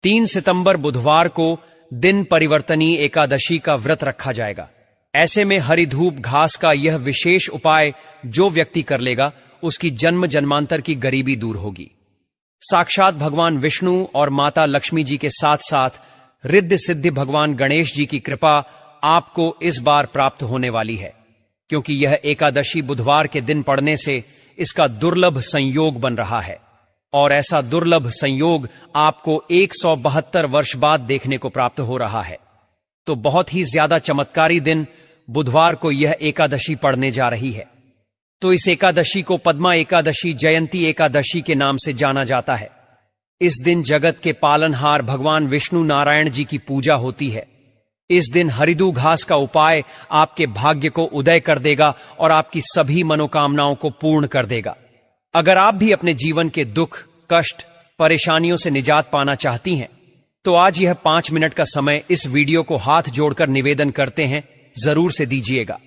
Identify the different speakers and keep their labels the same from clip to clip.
Speaker 1: 3 सितंबर बुधवार को दिन परिवर्तनी एकादशी का व्रत रखा जाएगा। ऐसे में हरी धूप घास का यह विशेष उपाय जो व्यक्ति कर लेगा उसकी जन्म जन्मांतर की गरीबी दूर होगी। साक्षात भगवान विष्णु और माता लक्ष्मी जी के साथ साथ रिद्धि सिद्धि भगवान गणेश जी की कृपा आपको इस बार प्राप्त होने वाली है, क्योंकि यह एकादशी बुधवार के दिन पड़ने से इसका दुर्लभ संयोग बन रहा है और ऐसा दुर्लभ संयोग आपको 172 वर्ष बाद देखने को प्राप्त हो रहा है। तो बहुत ही ज्यादा चमत्कारी दिन बुधवार को यह एकादशी पड़ने जा रही है। तो इस एकादशी को पद्मा एकादशी, जयंती एकादशी के नाम से जाना जाता है। इस दिन जगत के पालनहार भगवान विष्णु नारायण जी की पूजा होती है। इस दिन हरिधू घास का उपाय आपके भाग्य को उदय कर देगा और आपकी सभी मनोकामनाओं को पूर्ण कर देगा। अगर आप भी अपने जीवन के दुख, कष्ट, परेशानियों से निजात पाना चाहती हैं, तो आज यह 5 मिनट का समय इस वीडियो को हाथ जोड़कर निवेदन करते हैं, जरूर से दीजिएगा।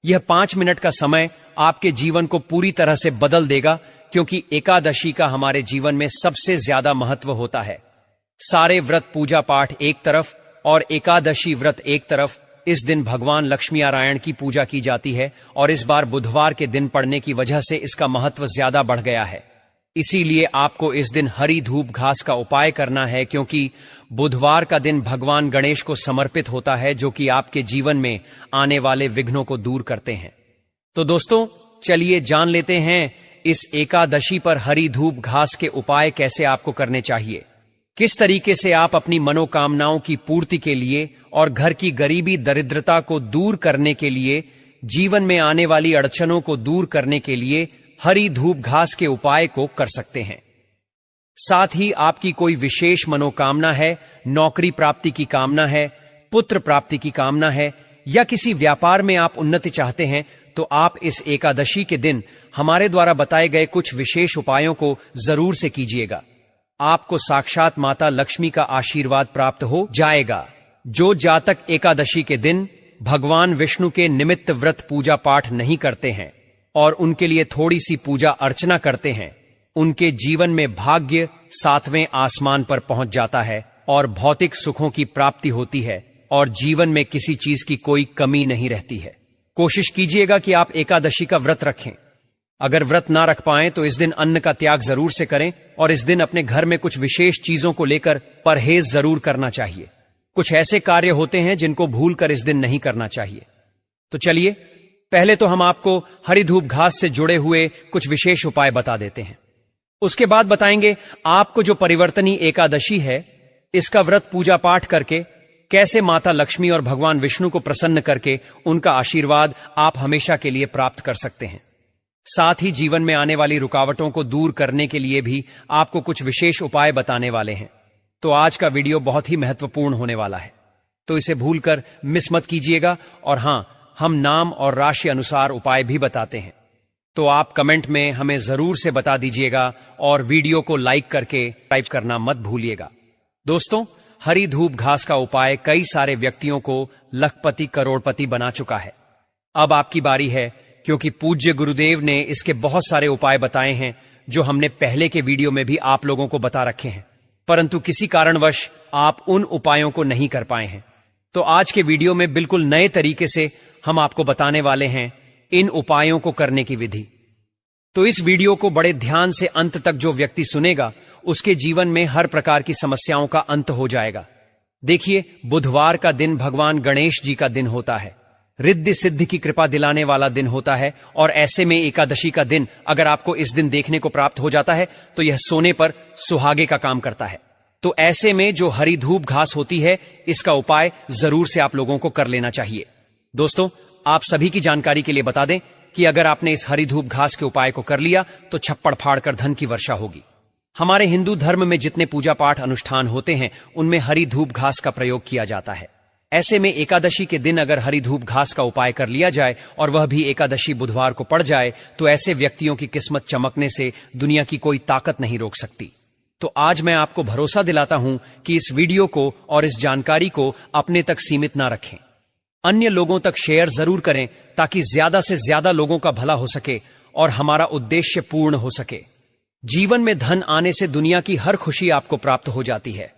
Speaker 1: यह 5 मिनट का समय आपके जीवन को पूरी तरह से बदल देगा, क्योंकि एकादशी का हमारे जीवन में सबसे ज्यादा महत्व होता है। सारे व्रत पूजा पाठ एक तरफ और एकादशी व्रत एक तरफ। इस दिन भगवान लक्ष्मी नारायण की पूजा की जाती है और इस बार बुधवार के दिन पड़ने की वजह से इसका महत्व ज्यादा बढ़ गया है। इसीलिए आपको इस दिन हरी धूप घास का उपाय करना है, क्योंकि बुधवार का दिन भगवान गणेश को समर्पित होता है, जो कि आपके जीवन में आने वाले विघ्नों को दूर करते हैं। तो दोस्तों, चलिए जान लेते हैं इस एकादशी पर हरी धूप घास के उपाय कैसे आपको करने चाहिए। किस तरीके से आप अपनी मनोकामनाओं की पूर्ति के लिए और घर की गरीबी दरिद्रता को दूर करने के लिए, जीवन में आने वाली अड़चनों को दूर करने के लिए हरी धूप घास के उपाय को कर सकते हैं। साथ ही आपकी कोई विशेष मनोकामना है, नौकरी प्राप्ति की कामना है, पुत्र प्राप्ति की कामना है, या किसी व्यापार में आप उन्नति चाहते हैं, तो आप इस एकादशी के दिन हमारे द्वारा बताए गए कुछ विशेष उपायों को जरूर से कीजिएगा। आपको साक्षात माता लक्ष्मी का आशीर्वाद प्राप्त हो जाएगा। जो जातक एकादशी के दिन भगवान विष्णु के निमित्त व्रत पूजा पाठ नहीं करते हैं और उनके लिए थोड़ी सी पूजा अर्चना करते हैं, उनके जीवन में भाग्य 7वें आसमान पर पहुंच जाता है और भौतिक सुखों की प्राप्ति होती है और जीवन में किसी चीज की कोई कमी नहीं रहती है। कोशिश कीजिएगा कि आप एकादशी का व्रत रखें। अगर व्रत ना रख पाएं तो इस दिन अन्न का त्याग जरूर से करें और इस दिन अपने घर में कुछ विशेष चीजों को लेकर परहेज जरूर करना चाहिए। कुछ ऐसे कार्य होते हैं जिनको भूलकर इस दिन नहीं करना चाहिए। तो चलिए, पहले तो हम आपको हरी धूप घास से जुड़े हुए कुछ विशेष उपाय बता देते हैं। उसके बाद बताएंगे आपको जो परिवर्तनी एकादशी है, इसका व्रत पूजा पाठ करके कैसे माता लक्ष्मी और भगवान विष्णु को प्रसन्न करके उनका आशीर्वाद आप हमेशा के लिए प्राप्त कर सकते हैं। साथ ही जीवन में आने वाली रुकावटों को दूर करने के लिए भी आपको कुछ विशेष उपाय बताने वाले हैं। तो आज का वीडियो बहुत ही महत्वपूर्ण होने वाला है, तो इसे भूलकर मिस मत कीजिएगा। और हां, हम नाम और राशि अनुसार उपाय भी बताते हैं, तो आप कमेंट में हमें जरूर से बता दीजिएगा और वीडियो को लाइक करके टाइप करना मत भूलिएगा। दोस्तों, हरी धूप घास का उपाय कई सारे व्यक्तियों को लखपति करोड़पति बना चुका है। अब आपकी बारी है, क्योंकि पूज्य गुरुदेव ने इसके बहुत सारे उपाय बताए हैं जो हमने पहले के वीडियो में भी आप लोगों को बता रखे हैं, परंतु किसी कारणवश आप उन उपायों को नहीं कर पाए हैं। तो आज के वीडियो में बिल्कुल नए तरीके से हम आपको बताने वाले हैं इन उपायों को करने की विधि। तो इस वीडियो को बड़े ध्यान से अंत तक जो व्यक्ति सुनेगा, उसके जीवन में हर प्रकार की समस्याओं का अंत हो जाएगा। देखिए, बुधवार का दिन भगवान गणेश जी का दिन होता है, रिद्धि सिद्धि की कृपा दिलाने वाला दिन होता है, और ऐसे में एकादशी का दिन अगर आपको इस दिन देखने को प्राप्त हो जाता है तो यह सोने पर सुहागे का काम करता है। तो ऐसे में जो हरी धूप घास होती है, इसका उपाय जरूर से आप लोगों को कर लेना चाहिए। दोस्तों, आप सभी की जानकारी के लिए बता दें कि अगर आपने इस हरी धूप घास के उपाय को कर लिया तो छप्पड़ फाड़कर धन की वर्षा होगी। हमारे हिंदू धर्म में जितने पूजा पाठ अनुष्ठान होते हैं, उनमें हरी धूप घास का प्रयोग किया जाता है। ऐसे में एकादशी के दिन अगर हरी धूप घास का उपाय कर लिया जाए और वह भी एकादशी बुधवार को पड़ जाए, तो ऐसे व्यक्तियों की किस्मत चमकने से दुनिया की कोई ताकत नहीं रोक सकती। तो आज मैं आपको भरोसा दिलाता हूं कि इस वीडियो को और इस जानकारी को अपने तक सीमित ना रखें, अन्य लोगों तक शेयर जरूर करें, ताकि ज्यादा से ज्यादा लोगों का भला हो सके और हमारा उद्देश्य पूर्ण हो सके। जीवन में धन आने से दुनिया की हर खुशी आपको प्राप्त हो जाती है,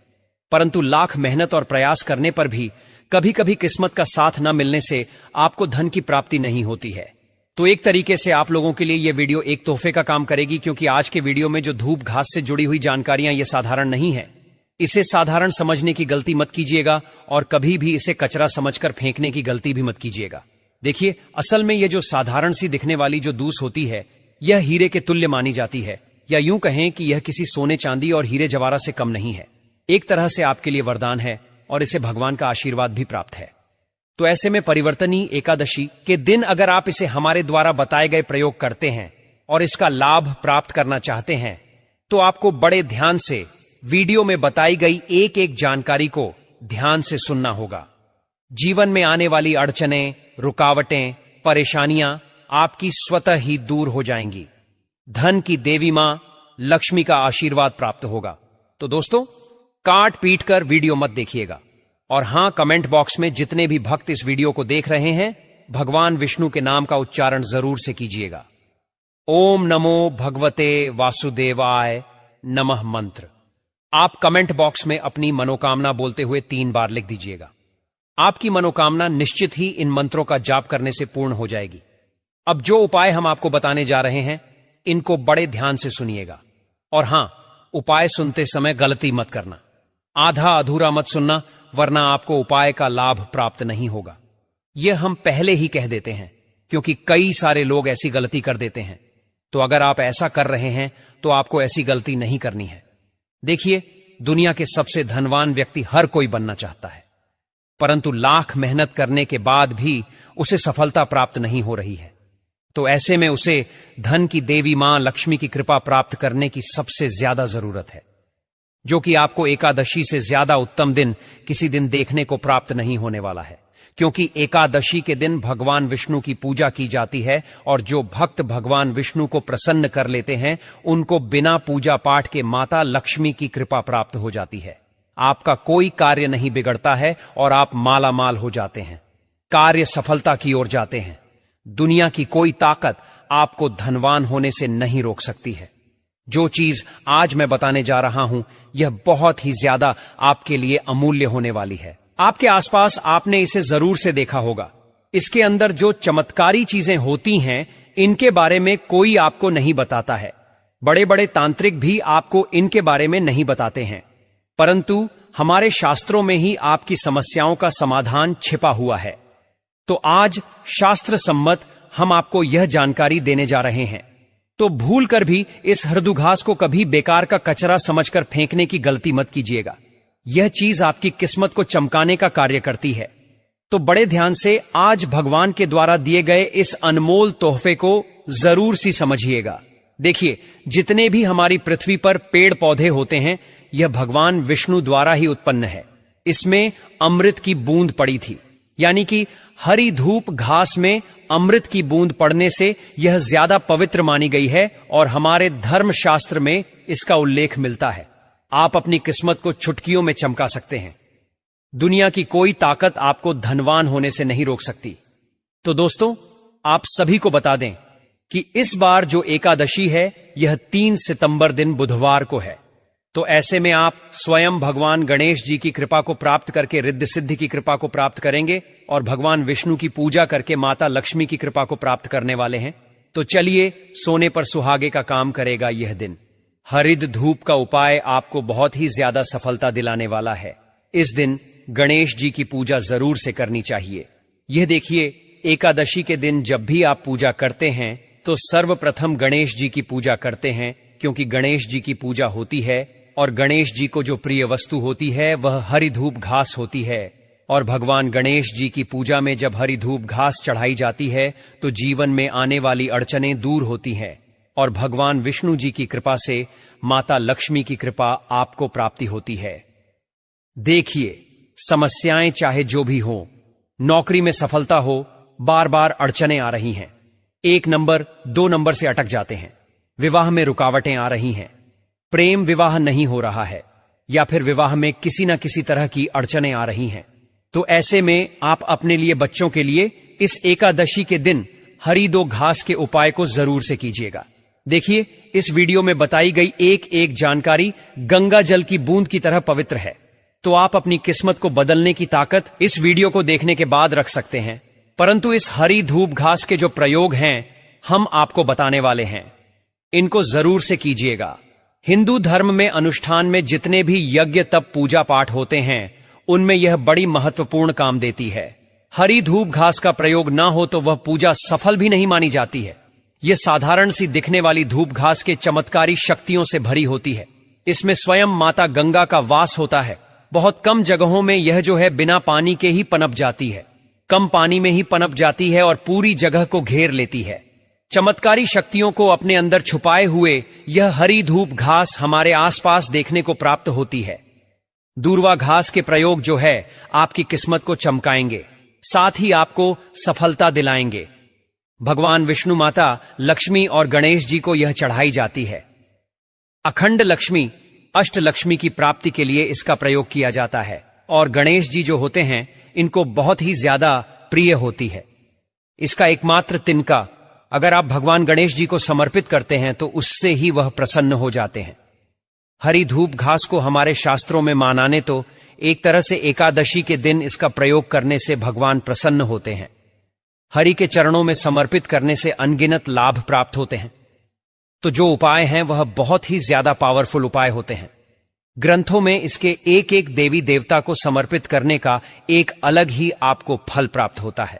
Speaker 1: परंतु लाख मेहनत और प्रयास करने पर भी कभी कभी किस्मत का साथ न मिलने से आपको धन की प्राप्ति नहीं होती है। तो एक तरीके से आप लोगों के लिए यह वीडियो एक तोहफे का काम करेगी, क्योंकि आज के वीडियो में जो धूप घास से जुड़ी हुई जानकारियां ये साधारण नहीं है। इसे साधारण समझने की गलती मत कीजिएगा और कभी भी इसे कचरा समझकर फेंकने की गलती भी मत कीजिएगा। देखिए, असल में यह जो साधारण सी दिखने वाली जो दूस होती है, यह हीरे के तुल्य मानी जाती है, या यूं कहें कि यह किसी सोने चांदी और हीरे जवाहरात से कम नहीं है। एक तरह से आपके लिए वरदान है और इसे भगवान का आशीर्वाद भी प्राप्त है। तो ऐसे में परिवर्तनी एकादशी के दिन अगर आप इसे हमारे द्वारा बताए गए प्रयोग करते हैं और इसका लाभ प्राप्त करना चाहते हैं, तो आपको बड़े ध्यान से वीडियो में बताई गई एक एक जानकारी को ध्यान से सुनना होगा। जीवन में आने वाली अड़चनें, रुकावटें, परेशानियां आपकी स्वतः ही दूर हो जाएंगी। धन की देवी मां लक्ष्मी का आशीर्वाद प्राप्त होगा। तो दोस्तों, काट पीट कर वीडियो मत देखिएगा, और हां, कमेंट बॉक्स में जितने भी भक्त इस वीडियो को देख रहे हैं, भगवान विष्णु के नाम का उच्चारण जरूर से कीजिएगा। ओम नमो भगवते वासुदेवाय नमः मंत्र आप कमेंट बॉक्स में अपनी मनोकामना बोलते हुए 3 बार लिख दीजिएगा। आपकी मनोकामना निश्चित ही इन मंत्रों का जाप करने से पूर्ण हो जाएगी। अब जो उपाय हम आपको बताने जा रहे हैं, इनको बड़े ध्यान से सुनिएगा, और हां, उपाय सुनते समय गलती मत करना। आधा अधूरा मत सुनना, वरना आपको उपाय का लाभ प्राप्त नहीं होगा। यह हम पहले ही कह देते हैं, क्योंकि कई सारे लोग ऐसी गलती कर देते हैं। तो अगर आप ऐसा कर रहे हैं तो आपको ऐसी गलती नहीं करनी है। देखिए, दुनिया के सबसे धनवान व्यक्ति हर कोई बनना चाहता है, परंतु लाख मेहनत करने के बाद भी उसे सफलता प्राप्त नहीं हो रही है। तो ऐसे में उसे धन की देवी मां लक्ष्मी की कृपा प्राप्त करने की सबसे ज्यादा जरूरत है, जो कि आपको एकादशी से ज्यादा उत्तम दिन किसी दिन देखने को प्राप्त नहीं होने वाला है। क्योंकि एकादशी के दिन भगवान विष्णु की पूजा की जाती है, और जो भक्त भगवान विष्णु को प्रसन्न कर लेते हैं, उनको बिना पूजा पाठ के माता लक्ष्मी की कृपा प्राप्त हो जाती है। आपका कोई कार्य नहीं बिगड़ता है और आप माला माल हो जाते हैं, कार्य सफलता की ओर जाते हैं। दुनिया की कोई ताकत आपको धनवान होने से नहीं रोक सकती है। जो चीज आज मैं बताने जा रहा हूं, यह बहुत ही ज्यादा आपके लिए अमूल्य होने वाली है। आपके आसपास आपने इसे जरूर से देखा होगा। इसके अंदर जो चमत्कारी चीजें होती हैं, इनके बारे में कोई आपको नहीं बताता है। बड़े बड़े तांत्रिक भी आपको इनके बारे में नहीं बताते हैं, परंतु हमारे शास्त्रों में ही आपकी समस्याओं का समाधान छिपा हुआ है। तो आज शास्त्र सम्मत हम आपको यह जानकारी देने जा रहे हैं। तो भूल कर भी इस हरदुघास को कभी बेकार का कचरा समझकर फेंकने की गलती मत कीजिएगा। यह चीज आपकी किस्मत को चमकाने का कार्य करती है। तो बड़े ध्यान से आज भगवान के द्वारा दिए गए इस अनमोल तोहफे को जरूर सी समझिएगा। देखिए, जितने भी हमारी पृथ्वी पर पेड़ पौधे होते हैं, यह भगवान विष्णु द्वारा ही उत्पन्न है। इसमें अमृत की बूंद पड़ी थी, यानी कि हरी धूप घास में अमृत की बूंद पड़ने से यह ज्यादा पवित्र मानी गई है, और हमारे धर्मशास्त्र में इसका उल्लेख मिलता है। आप अपनी किस्मत को चुटकियों में चमका सकते हैं। दुनिया की कोई ताकत आपको धनवान होने से नहीं रोक सकती। तो दोस्तों, आप सभी को बता दें कि इस बार जो एकादशी है, यह 3 सितंबर दिन बुधवार को है। तो ऐसे में आप स्वयं भगवान गणेश जी की कृपा को प्राप्त करके रिद्धि सिद्धि की कृपा को प्राप्त करेंगे, और भगवान विष्णु की पूजा करके माता लक्ष्मी की कृपा को प्राप्त करने वाले हैं। तो चलिए, सोने पर सुहागे का काम करेगा यह दिन। हरिद धूप का उपाय आपको बहुत ही ज्यादा सफलता दिलाने वाला है। इस दिन गणेश जी की पूजा जरूर से करनी चाहिए। यह देखिए, एकादशी के दिन जब भी आप पूजा करते हैं, तो सर्वप्रथम गणेश जी की पूजा करते हैं, क्योंकि गणेश जी की पूजा होती है, और गणेश जी को जो प्रिय वस्तु होती है वह हरी धूप घास होती है। और भगवान गणेश जी की पूजा में जब हरी धूप घास चढ़ाई जाती है, तो जीवन में आने वाली अड़चनें दूर होती हैं, और भगवान विष्णु जी की कृपा से माता लक्ष्मी की कृपा आपको प्राप्ति होती है। देखिए, समस्याएं चाहे जो भी हो, नौकरी में सफलता हो, बार बार अड़चनें आ रही हैं, 1 नंबर 2 नंबर से अटक जाते हैं, विवाह में रुकावटें आ रही हैं, प्रेम विवाह नहीं हो रहा है, या फिर विवाह में किसी न किसी तरह की अड़चनें आ रही हैं, तो ऐसे में आप अपने लिए, बच्चों के लिए इस एकादशी के दिन हरी दो घास के उपाय को जरूर से कीजिएगा। देखिए, इस वीडियो में बताई गई एक एक जानकारी गंगा जल की बूंद की तरह पवित्र है। तो आप अपनी किस्मत को बदलने की ताकत इस वीडियो को देखने के बाद रख सकते हैं। परंतु इस हरी धूप घास के जो प्रयोग हैं हम आपको बताने वाले हैं, इनको जरूर से कीजिएगा। हिंदू धर्म में अनुष्ठान में जितने भी यज्ञ तप पूजा पाठ होते हैं उनमें यह बड़ी महत्वपूर्ण काम देती है। हरी धूप घास का प्रयोग ना हो तो वह पूजा सफल भी नहीं मानी जाती है। यह साधारण सी दिखने वाली धूप घास के चमत्कारी शक्तियों से भरी होती है। इसमें स्वयं माता गंगा का वास होता है। बहुत कम जगहों में यह जो है बिना पानी के ही पनप जाती है, कम पानी में ही पनप जाती है और पूरी जगह को घेर लेती है। चमत्कारी शक्तियों को अपने अंदर छुपाए हुए यह हरी धूप घास हमारे आसपास देखने को प्राप्त होती है। दूर्वा घास के प्रयोग जो है आपकी किस्मत को चमकाएंगे, साथ ही आपको सफलता दिलाएंगे। भगवान विष्णु माता लक्ष्मी और गणेश जी को यह चढ़ाई जाती है। अखंड लक्ष्मी, अष्ट लक्ष्मी की प्राप्ति के लिए इसका प्रयोग किया जाता है और गणेश जी जो होते हैं इनको बहुत ही ज्यादा प्रिय होती है। इसका एकमात्र तिनका अगर आप भगवान गणेश जी को समर्पित करते हैं तो उससे ही वह प्रसन्न हो जाते हैं। हरी धूप घास को हमारे शास्त्रों में मानाने तो एक तरह से एकादशी के दिन इसका प्रयोग करने से भगवान प्रसन्न होते हैं। हरि के चरणों में समर्पित करने से अनगिनत लाभ प्राप्त होते हैं। तो जो उपाय हैं वह बहुत ही ज्यादा पावरफुल उपाय होते हैं। ग्रंथों में इसके एक एक देवी देवता को समर्पित करने का एक अलग ही आपको फल प्राप्त होता है।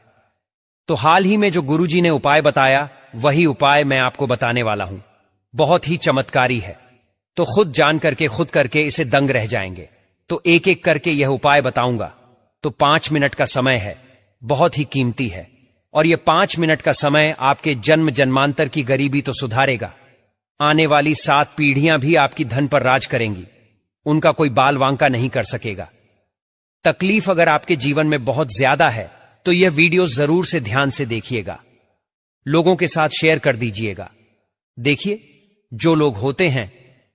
Speaker 1: तो हाल ही में जो गुरुजी ने उपाय बताया वही उपाय मैं आपको बताने वाला हूं। बहुत ही चमत्कारी है, तो खुद जान करके खुद करके इसे दंग रह जाएंगे। तो एक एक करके यह उपाय बताऊंगा। तो 5 मिनट का समय है, बहुत ही कीमती है, और यह 5 मिनट का समय आपके जन्म जन्मांतर की गरीबी तो सुधारेगा। आने वाली 7 पीढ़ियां भी आपकी धन पर राज करेंगी, उनका कोई बाल वांका नहीं कर सकेगा। तकलीफ अगर आपके जीवन में बहुत ज्यादा है तो यह वीडियो जरूर से ध्यान से देखिएगा, लोगों के साथ शेयर कर दीजिएगा। देखिए, जो लोग होते हैं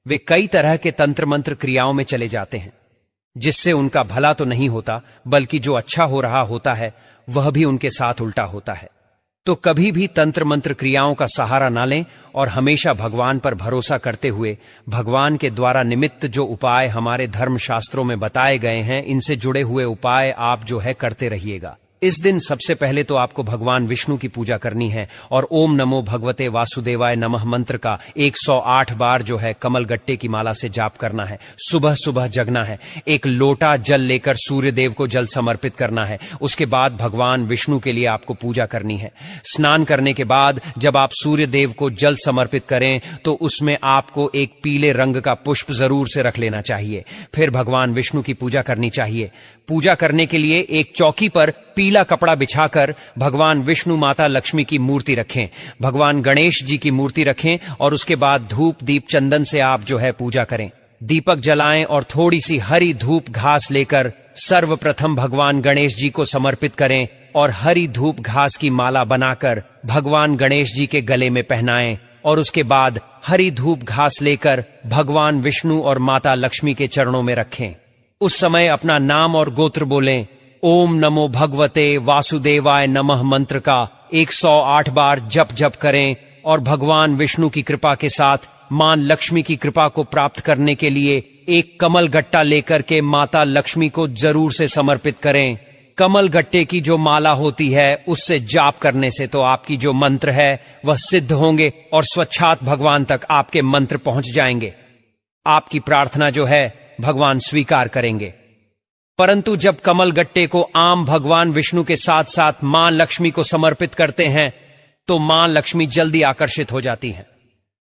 Speaker 1: वे कई तरह के तंत्र मंत्र क्रियाओं में चले जाते हैं, जिससे उनका भला तो नहीं होता बल्कि जो अच्छा हो रहा होता है वह भी उनके साथ उल्टा होता है। तो कभी भी तंत्र मंत्र क्रियाओं का सहारा ना लें और हमेशा भगवान पर भरोसा करते हुए भगवान के द्वारा निमित्त जो उपाय हमारे धर्म शास्त्रों में बताए गए हैं इनसे जुड़े हुए उपाय आप जो है करते रहिएगा। इस दिन सबसे पहले तो आपको भगवान विष्णु की पूजा करनी है और ओम नमो भगवते वासुदेवाय नमः मंत्र का 108 बार जो है कमल गट्टे की माला से जाप करना है। सुबह सुबह जगना है, एक लोटा जल लेकर सूर्य देव को जल समर्पित करना है। उसके बाद भगवान विष्णु के लिए आपको पूजा करनी है। स्नान करने के बाद जब आप सूर्य देव को जल समर्पित करें तो उसमें आपको एक पीले रंग का पुष्प जरूर से रख लेना चाहिए। फिर भगवान विष्णु की पूजा करनी चाहिए। पूजा करने के लिए एक चौकी पर पीला कपड़ा बिछाकर भगवान विष्णु माता लक्ष्मी की मूर्ति रखें, भगवान गणेश जी की मूर्ति रखें और उसके बाद धूप दीप चंदन से आप जो है पूजा करें। दीपक जलाएं और थोड़ी सी हरी धूप घास लेकर सर्वप्रथम भगवान गणेश जी को समर्पित करें और हरी धूप घास की माला बनाकर भगवान गणेश जी के गले में पहनाएं और उसके बाद हरी धूप घास लेकर भगवान विष्णु और माता लक्ष्मी के चरणों में रखें। उस समय अपना नाम और गोत्र बोलें। ओम नमो भगवते वासुदेवाय नमः मंत्र का 108 बार जप जप करें और भगवान विष्णु की कृपा के साथ मां लक्ष्मी की कृपा को प्राप्त करने के लिए एक कमल गट्टा लेकर के माता लक्ष्मी को जरूर से समर्पित करें। कमल गट्टे की जो माला होती है उससे जाप करने से तो आपकी जो मंत्र है वह सिद्ध होंगे और स्वच्छात भगवान तक आपके मंत्र पहुंच जाएंगे। आपकी प्रार्थना जो है भगवान स्वीकार करेंगे। परंतु जब कमल गट्टे को आम भगवान विष्णु के साथ साथ मां लक्ष्मी को समर्पित करते हैं तो मां लक्ष्मी जल्दी आकर्षित हो जाती हैं।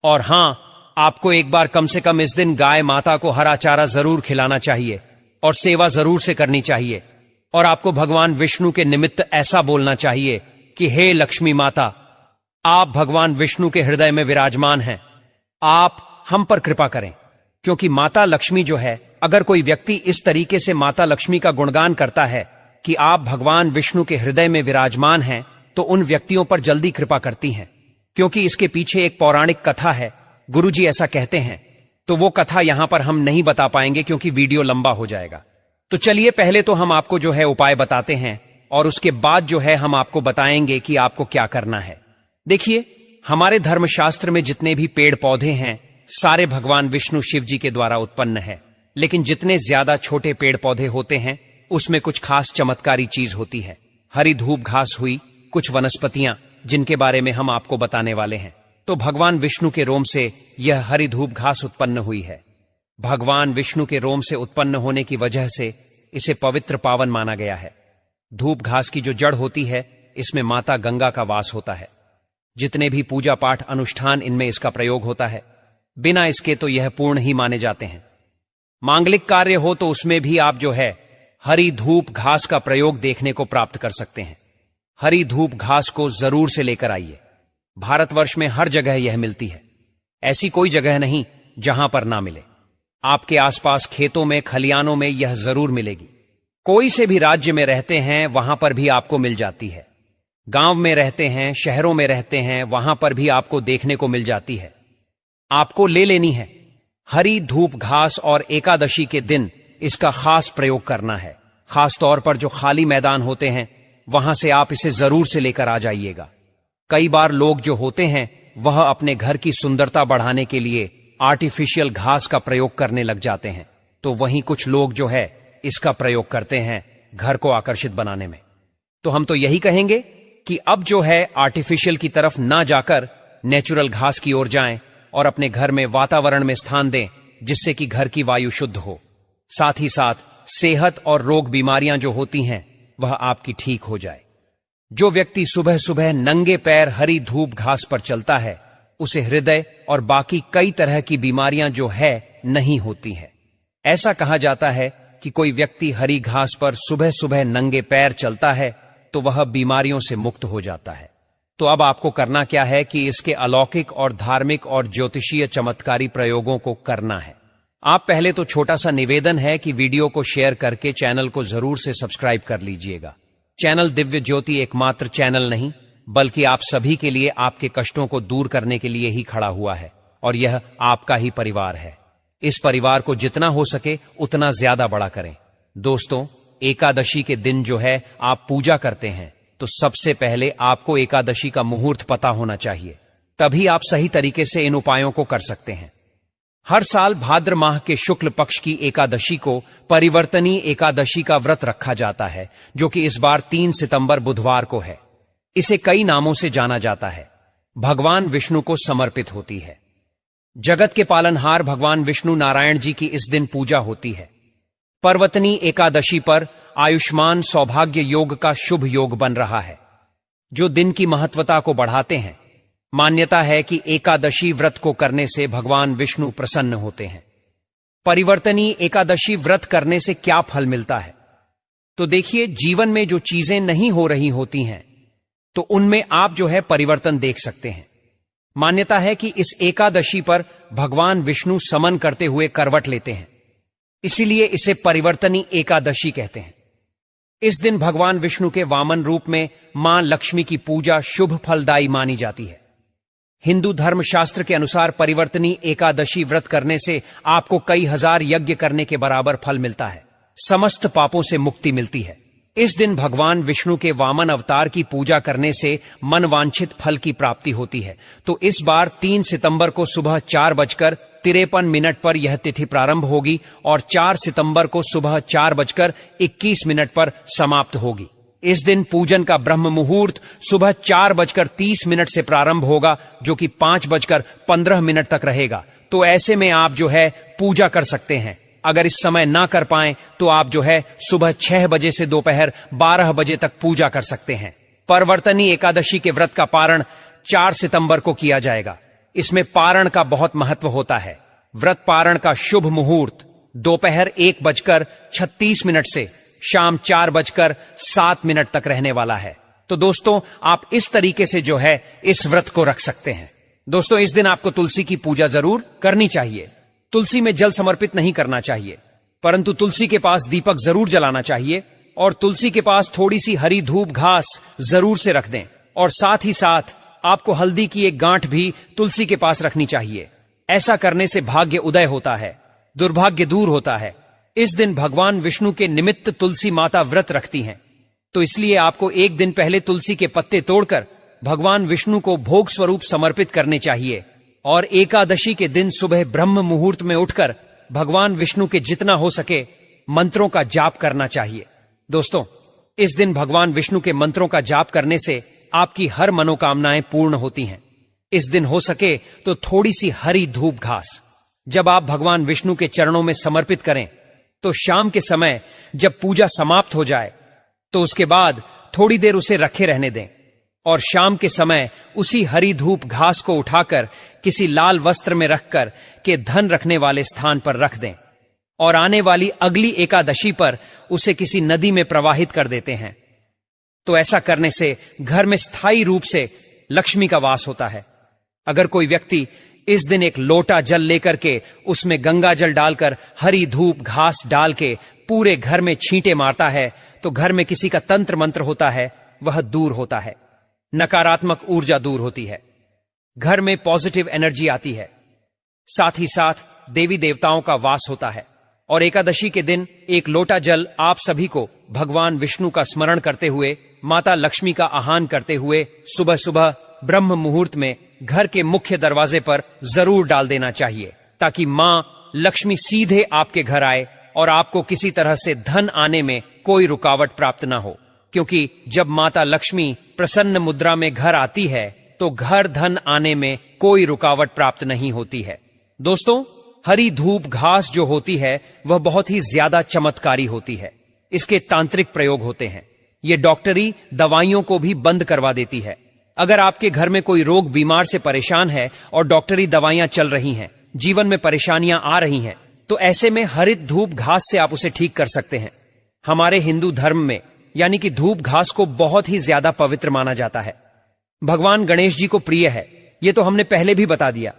Speaker 1: और हां, आपको एक बार कम से कम इस दिन गाय माता को हरा चारा जरूर खिलाना चाहिए और सेवा जरूर से करनी चाहिए। और आपको भगवान विष्णु के निमित्त ऐसा बोलना चाहिए कि हे लक्ष्मी माता, आप भगवान विष्णु के हृदय में विराजमान हैं, आप हम पर कृपा करें। क्योंकि माता लक्ष्मी जो है, अगर कोई व्यक्ति इस तरीके से माता लक्ष्मी का गुणगान करता है कि आप भगवान विष्णु के हृदय में विराजमान हैं, तो उन व्यक्तियों पर जल्दी कृपा करती हैं। क्योंकि इसके पीछे एक पौराणिक कथा है, गुरुजी ऐसा कहते हैं। तो वो कथा यहां पर हम नहीं बता पाएंगे क्योंकि वीडियो लंबा हो जाएगा। तो चलिए पहले तो हम आपको जो है उपाय बताते हैं और उसके बाद जो है हम आपको बताएंगे कि आपको क्या करना है। देखिए, हमारे धर्मशास्त्र में जितने भी पेड़ पौधे हैं सारे भगवान विष्णु शिव जी के द्वारा उत्पन्न है। लेकिन जितने ज्यादा छोटे पेड़ पौधे होते हैं उसमें कुछ खास चमत्कारी चीज होती है। हरी धूप घास हुई कुछ वनस्पतियां जिनके बारे में हम आपको बताने वाले हैं। तो भगवान विष्णु के रोम से यह हरी धूप घास उत्पन्न हुई है। भगवान विष्णु के रोम से उत्पन्न होने की वजह से इसे पवित्र पावन माना गया है। धूप घास की जो जड़ होती है इसमें माता गंगा का वास होता है। जितने भी पूजा पाठ अनुष्ठान इनमें इसका प्रयोग होता है, बिना इसके तो यह पूर्ण ही माने जाते हैं। मांगलिक कार्य हो तो उसमें भी आप जो है हरी धूप घास का प्रयोग देखने को प्राप्त कर सकते हैं। हरी धूप घास को जरूर से लेकर आइए। भारतवर्ष में हर जगह यह मिलती है, ऐसी कोई जगह नहीं जहां पर ना मिले। आपके आसपास खेतों में खलियानों में यह जरूर मिलेगी। कोई से भी राज्य में रहते हैं वहां पर भी आपको मिल जाती है। गांव में रहते हैं, शहरों में रहते हैं, वहां पर भी आपको देखने को मिल जाती है। आपको ले लेनी है। हरी धूप घास और एकादशी के दिन इसका खास प्रयोग करना है। खास तौर पर जो खाली मैदान होते हैं वहां से आप इसे जरूर से लेकर आ जाइएगा। कई बार लोग जो होते हैं वह अपने घर की सुंदरता बढ़ाने के लिए आर्टिफिशियल घास का प्रयोग करने लग जाते हैं, तो वहीं कुछ लोग जो है इसका प्रयोग करते हैं घर को आकर्षित बनाने में। तो हम तो यही कहेंगे कि अब जो है आर्टिफिशियल की तरफ ना जाकर नेचुरल घास की ओर जाएं और अपने घर में वातावरण में स्थान दें, जिससे कि घर की वायु शुद्ध हो। साथ ही साथ सेहत और रोग बीमारियां जो होती हैं वह आपकी ठीक हो जाए। जो व्यक्ति सुबह सुबह नंगे पैर हरी धूप घास पर चलता है उसे हृदय और बाकी कई तरह की बीमारियां जो है नहीं होती है। ऐसा कहा जाता है कि कोई व्यक्ति हरी घास पर सुबह सुबह नंगे पैर चलता है तो वह बीमारियों से मुक्त हो जाता है। तो अब आपको करना क्या है कि इसके अलौकिक और धार्मिक और ज्योतिषीय चमत्कारी प्रयोगों को करना है। आप पहले तो छोटा सा निवेदन है कि वीडियो को शेयर करके चैनल को जरूर से सब्सक्राइब कर लीजिएगा। चैनल दिव्य ज्योति एकमात्र चैनल नहीं बल्कि आप सभी के लिए आपके कष्टों को दूर करने के लिए ही खड़ा हुआ है और यह आपका ही परिवार है। इस परिवार को जितना हो सके उतना ज्यादा बड़ा करें। दोस्तों, एकादशी के दिन जो है आप पूजा करते हैं तो सबसे पहले आपको एकादशी का मुहूर्त पता होना चाहिए, तभी आप सही तरीके से इन उपायों को कर सकते हैं। हर साल भाद्र माह के शुक्ल पक्ष की एकादशी को परिवर्तनी एकादशी का व्रत रखा जाता है, जो कि इस बार 3 सितंबर बुधवार को है। इसे कई नामों से जाना जाता है। भगवान विष्णु को समर्पित होती है। जगत के पालनहार भगवान विष्णु नारायण जी की इस दिन पूजा होती है। पर्वतनी एकादशी पर आयुष्मान सौभाग्य योग का शुभ योग बन रहा है, जो दिन की महत्वता को बढ़ाते हैं। मान्यता है कि एकादशी व्रत को करने से भगवान विष्णु प्रसन्न होते हैं। परिवर्तनी एकादशी व्रत करने से क्या फल मिलता है? तो देखिए, जीवन में जो चीजें नहीं हो रही होती हैं तो उनमें आप जो है परिवर्तन देख सकते हैं। मान्यता है कि इस एकादशी पर भगवान विष्णु समन करते हुए करवट लेते हैं, इसीलिए इसे परिवर्तनी एकादशी कहते हैं। इस दिन भगवान विष्णु के वामन रूप में मां लक्ष्मी की पूजा शुभ फलदायी मानी जाती है। हिंदू धर्मशास्त्र के अनुसार परिवर्तनी एकादशी व्रत करने से आपको कई हजार यज्ञ करने के बराबर फल मिलता है। समस्त पापों से मुक्ति मिलती है। इस दिन भगवान विष्णु के वामन अवतार की पूजा करने से मनवांछित फल की प्राप्ति होती है। तो इस बार 3 सितंबर को सुबह 4:53 पर यह तिथि प्रारंभ होगी और 4 सितंबर को सुबह 4:21 पर समाप्त होगी। इस दिन पूजन का ब्रह्म मुहूर्त सुबह 4:30 से प्रारंभ होगा, जो कि 5:15 तक रहेगा। तो ऐसे में आप जो है पूजा कर सकते हैं। अगर इस समय ना कर पाएं तो आप जो है सुबह 6 बजे से दोपहर 12 बजे तक पूजा कर सकते हैं। परिवर्तनी एकादशी के व्रत का पारण 4 सितंबर को किया जाएगा। इसमें पारण का बहुत महत्व होता है। व्रत पारण का शुभ मुहूर्त दोपहर 1:36 से शाम 4:07 तक रहने वाला है। तो दोस्तों, आप इस तरीके से जो है इस व्रत को रख सकते हैं। दोस्तों, इस दिन आपको तुलसी की पूजा जरूर करनी चाहिए। तुलसी में जल समर्पित नहीं करना चाहिए, परंतु तुलसी के पास दीपक जरूर जलाना चाहिए और तुलसी के पास थोड़ी सी हरी धूप घास जरूर से रख दें। और साथ ही साथ आपको हल्दी की एक गांठ भी तुलसी के पास रखनी चाहिए। ऐसा करने से भाग्य उदय होता है, दुर्भाग्य दूर होता है। इस दिन भगवान विष्णु के निमित्त तुलसी माता व्रत रखती हैं, तो इसलिए आपको एक दिन पहले तुलसी के पत्ते तोड़कर भगवान विष्णु को भोग स्वरूप समर्पित करने चाहिए। और एकादशी के दिन सुबह ब्रह्म मुहूर्त में उठकर भगवान विष्णु के जितना हो सके मंत्रों का जाप करना चाहिए। दोस्तों, इस दिन भगवान विष्णु के मंत्रों का जाप करने से आपकी हर मनोकामनाएं पूर्ण होती हैं। इस दिन हो सके तो थोड़ी सी हरी धूप घास जब आप भगवान विष्णु के चरणों में समर्पित करें, तो शाम के समय जब पूजा समाप्त हो जाए तो उसके बाद थोड़ी देर उसे रखे रहने दें और शाम के समय उसी हरी धूप घास को उठाकर किसी लाल वस्त्र में रखकर के धन रखने वाले स्थान पर रख दें और आने वाली अगली एकादशी पर उसे किसी नदी में प्रवाहित कर देते हैं। तो ऐसा करने से घर में स्थायी रूप से लक्ष्मी का वास होता है। अगर कोई व्यक्ति इस दिन एक लोटा जल लेकर के उसमें गंगा जल डालकर हरी धूप घास डाल के पूरे घर में छींटे मारता है, तो घर में किसी का तंत्र मंत्र होता है वह दूर होता है, नकारात्मक ऊर्जा दूर होती है, घर में पॉजिटिव एनर्जी आती है, साथ ही साथ देवी देवताओं का वास होता है। और एकादशी के दिन एक लोटा जल आप सभी को भगवान विष्णु का स्मरण करते हुए, माता लक्ष्मी का आह्वान करते हुए सुबह सुबह ब्रह्म मुहूर्त में घर के मुख्य दरवाजे पर जरूर डाल देना चाहिए, ताकि मां लक्ष्मी सीधे आपके घर आए और आपको किसी तरह से धन आने में कोई रुकावट प्राप्त ना हो। क्योंकि जब माता लक्ष्मी प्रसन्न मुद्रा में घर आती है तो घर धन आने में कोई रुकावट प्राप्त नहीं होती है। दोस्तों, हरी धूप घास जो होती है वह बहुत ही ज्यादा चमत्कारी होती है। इसके तांत्रिक प्रयोग होते हैं। ये डॉक्टरी दवाइयों को भी बंद करवा देती है। अगर आपके घर में कोई रोग बीमार से परेशान है और डॉक्टरी दवाइयां चल रही हैं, जीवन में परेशानियां आ रही हैं, तो ऐसे में हरित धूप घास से आप उसे ठीक कर सकते हैं। हमारे हिंदू धर्म में यानी कि धूप घास को बहुत ही ज्यादा पवित्र माना जाता है। भगवान गणेश जी को प्रिय है, ये तो हमने पहले भी बता दिया।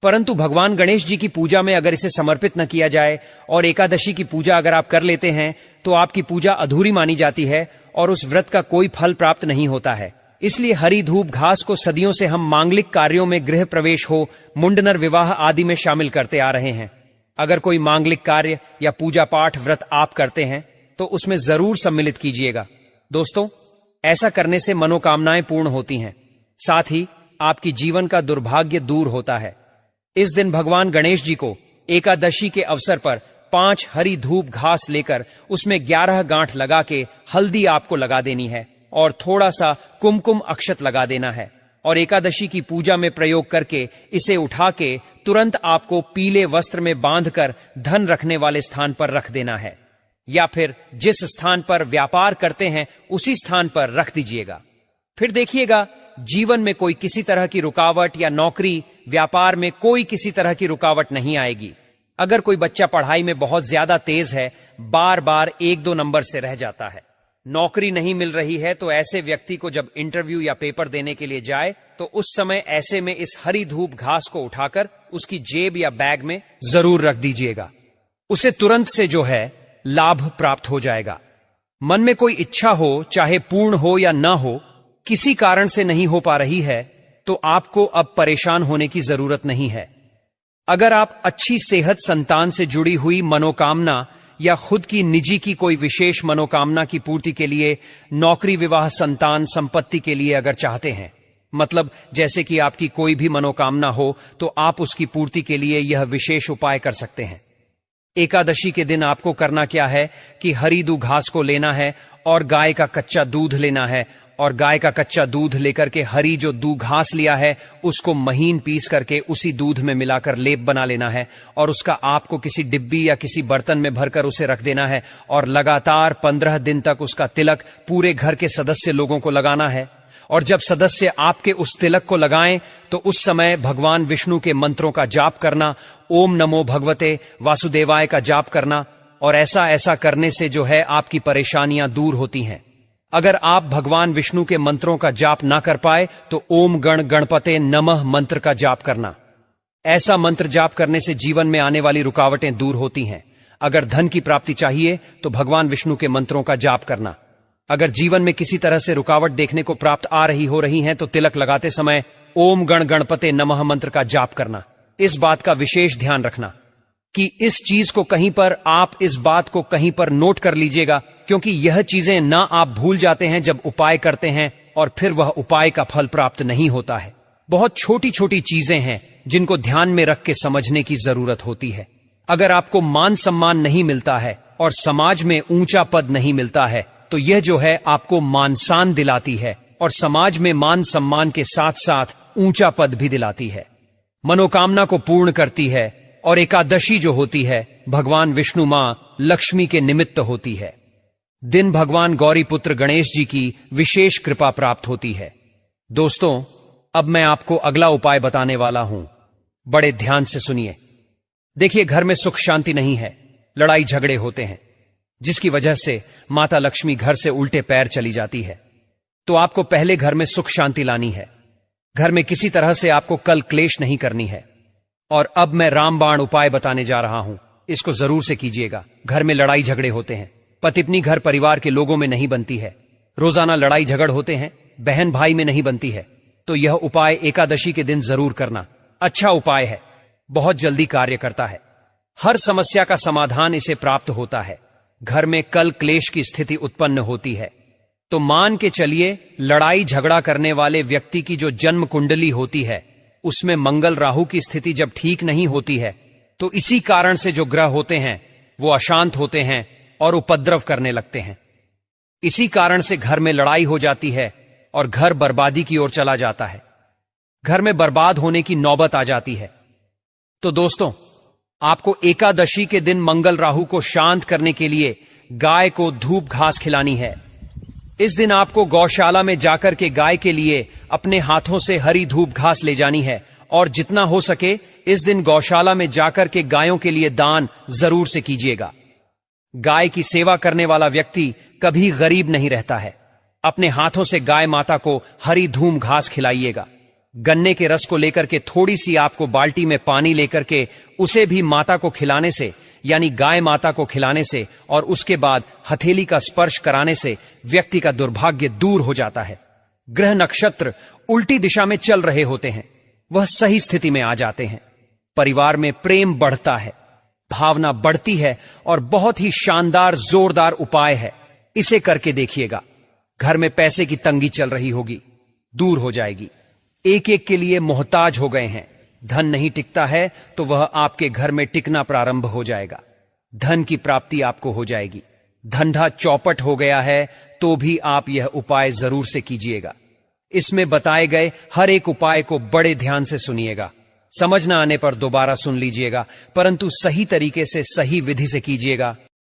Speaker 1: परंतु भगवान गणेश जी की पूजा में अगर इसे समर्पित न किया जाए और एकादशी की पूजा अगर आप कर लेते हैं तो आपकी पूजा अधूरी मानी जाती है और उस व्रत का कोई फल प्राप्त नहीं होता है। इसलिए हरी धूप घास को सदियों से हम मांगलिक कार्यों में गृह प्रवेश हो, मुंडनर विवाह आदि में शामिल करते आ रहे हैं। अगर कोई मांगलिक कार्य या पूजा पाठ व्रत आप करते हैं तो उसमें जरूर सम्मिलित कीजिएगा। दोस्तों, ऐसा करने से मनोकामनाएं पूर्ण होती हैं, साथ ही आपकी जीवन का दुर्भाग्य दूर होता है। इस दिन भगवान गणेश जी को एकादशी के अवसर पर 5 हरी धूप घास लेकर उसमें 11 गांठ लगा के हल्दी आपको लगा देनी है और थोड़ा सा कुमकुम अक्षत लगा देना है और एकादशी की पूजा में प्रयोग करके इसे उठा के तुरंत आपको पीले वस्त्र में बांधकर धन रखने वाले स्थान पर रख देना है, या फिर जिस स्थान पर व्यापार करते हैं उसी स्थान पर रख दीजिएगा। फिर देखिएगा जीवन में कोई किसी तरह की रुकावट या नौकरी व्यापार में कोई किसी तरह की रुकावट नहीं आएगी। अगर कोई बच्चा पढ़ाई में बहुत ज्यादा तेज है, बार बार 1-2 नंबर से रह जाता है, नौकरी नहीं मिल रही है, तो ऐसे व्यक्ति को जब इंटरव्यू या पेपर देने के लिए जाए तो उस समय ऐसे में इस हरी धूप घास को उठाकर उसकी जेब या बैग में जरूर रख दीजिएगा। उसे तुरंत से जो है लाभ प्राप्त हो जाएगा। मन में कोई इच्छा हो, चाहे पूर्ण हो या ना हो, किसी कारण से नहीं हो पा रही है तो आपको अब परेशान होने की जरूरत नहीं है। अगर आप अच्छी सेहत, संतान से जुड़ी हुई मनोकामना या खुद की निजी की कोई विशेष मनोकामना की पूर्ति के लिए, नौकरी, विवाह, संतान, संपत्ति के लिए अगर चाहते हैं, मतलब जैसे कि आपकी कोई भी मनोकामना हो, तो आप उसकी पूर्ति के लिए यह विशेष उपाय कर सकते हैं। एकादशी के दिन आपको करना क्या है कि हरी धूप घास को लेना है और गाय का कच्चा दूध लेना है और गाय का कच्चा दूध लेकर के हरी जो दूध घास लिया है उसको महीन पीस करके उसी दूध में मिलाकर लेप बना लेना है और उसका आपको किसी डिब्बी या किसी बर्तन में भरकर उसे रख देना है और लगातार 15 दिन तक उसका तिलक पूरे घर के सदस्य लोगों को लगाना है। और जब सदस्य आपके उस तिलक को लगाएं तो उस समय भगवान विष्णु के मंत्रों का जाप करना, ओम नमो भगवते वासुदेवाय का जाप करना, और ऐसा करने से जो है आपकी परेशानियां दूर होती हैं। अगर आप भगवान विष्णु के मंत्रों का जाप ना कर पाए तो ओम गण गणपते नमः मंत्र का जाप करना। ऐसा मंत्र जाप करने से जीवन में आने वाली रुकावटें दूर होती हैं। अगर धन की प्राप्ति चाहिए तो भगवान विष्णु के मंत्रों का जाप करना। अगर जीवन में किसी तरह से रुकावट देखने को प्राप्त आ रही हैं तो तिलक लगाते समय ओम गण गणपते नमः मंत्र का जाप करना। इस बात का विशेष ध्यान रखना कि इस चीज को कहीं पर, आप इस बात को कहीं पर नोट कर लीजिएगा, क्योंकि यह चीजें ना आप भूल जाते हैं जब उपाय करते हैं और फिर वह उपाय का फल प्राप्त नहीं होता है। बहुत छोटी छोटी चीजें हैं जिनको ध्यान में रख के समझने की जरूरत होती है। अगर आपको मान सम्मान नहीं मिलता है और समाज में ऊंचा पद नहीं मिलता है तो यह जो है आपको मानसान दिलाती है और समाज में मान सम्मान के साथ साथ ऊंचा पद भी दिलाती है, मनोकामना को पूर्ण करती है। और एकादशी जो होती है भगवान विष्णु मां लक्ष्मी के निमित्त होती है। दिन भगवान गौरी पुत्र गणेश जी की विशेष कृपा प्राप्त होती है। दोस्तों, अब मैं आपको अगला उपाय बताने वाला हूं, बड़े ध्यान से सुनिए। देखिए, घर में सुख शांति नहीं है, लड़ाई झगड़े होते हैं, जिसकी वजह से माता लक्ष्मी घर से उल्टे पैर चली जाती है। तो आपको पहले घर में सुख शांति लानी है। घर में किसी तरह से आपको कल क्लेश नहीं करनी है। और अब मैं रामबाण उपाय बताने जा रहा हूं, इसको जरूर से कीजिएगा। घर में लड़ाई झगड़े होते हैं, पति-पत्नी घर परिवार के लोगों में नहीं बनती है, रोजाना लड़ाई झगड़ होते हैं, बहन भाई में नहीं बनती है, तो यह उपाय एकादशी के दिन जरूर करना। अच्छा उपाय है, बहुत जल्दी कार्य करता है, हर समस्या का समाधान इसे प्राप्त होता है। घर में कल क्लेश की स्थिति उत्पन्न होती है तो मान के चलिए लड़ाई झगड़ा करने वाले व्यक्ति की जो जन्म कुंडली होती है उसमें मंगल राहु की स्थिति जब ठीक नहीं होती है तो इसी कारण से जो ग्रह होते हैं वो अशांत होते हैं और उपद्रव करने लगते हैं। इसी कारण से घर में लड़ाई हो जाती है और घर बर्बादी की ओर चला जाता है, घर में बर्बाद होने की नौबत आ जाती है। तो दोस्तों, आपको एकादशी के दिन मंगल राहु को शांत करने के लिए गाय को धूप घास खिलानी है। इस दिन आपको गौशाला में जाकर के गाय के लिए अपने हाथों से हरी धूप घास ले जानी है और जितना हो सके इस दिन गौशाला में जाकर के गायों के लिए दान जरूर से कीजिएगा। गाय की सेवा करने वाला व्यक्ति कभी गरीब नहीं रहता है। अपने हाथों से गाय माता को हरी धूम घास खिलाइएगा। गन्ने के रस को लेकर के थोड़ी सी आपको बाल्टी में पानी लेकर के उसे भी माता को खिलाने से, यानी गाय माता को खिलाने से और उसके बाद हथेली का स्पर्श कराने से व्यक्ति का दुर्भाग्य दूर हो जाता है। ग्रह नक्षत्र उल्टी दिशा में चल रहे होते हैं, वह सही स्थिति में आ जाते हैं। परिवार में प्रेम बढ़ता है, भावना बढ़ती है और बहुत ही शानदार जोरदार उपाय है। इसे करके देखिएगा। घर में पैसे की तंगी चल रही होगी, दूर हो जाएगी। एक एक के लिए मोहताज हो गए हैं, धन नहीं टिकता है तो वह आपके घर में टिकना प्रारंभ हो जाएगा। धन की प्राप्ति आपको हो जाएगी। धंधा चौपट हो गया है तो भी आप यह उपाय जरूर से कीजिएगा। इसमें बताए गए हर एक उपाय को बड़े ध्यान से सुनिएगा। समझ न आने पर दोबारा सुन लीजिएगा, परंतु सही तरीके से सही विधि से कीजिएगा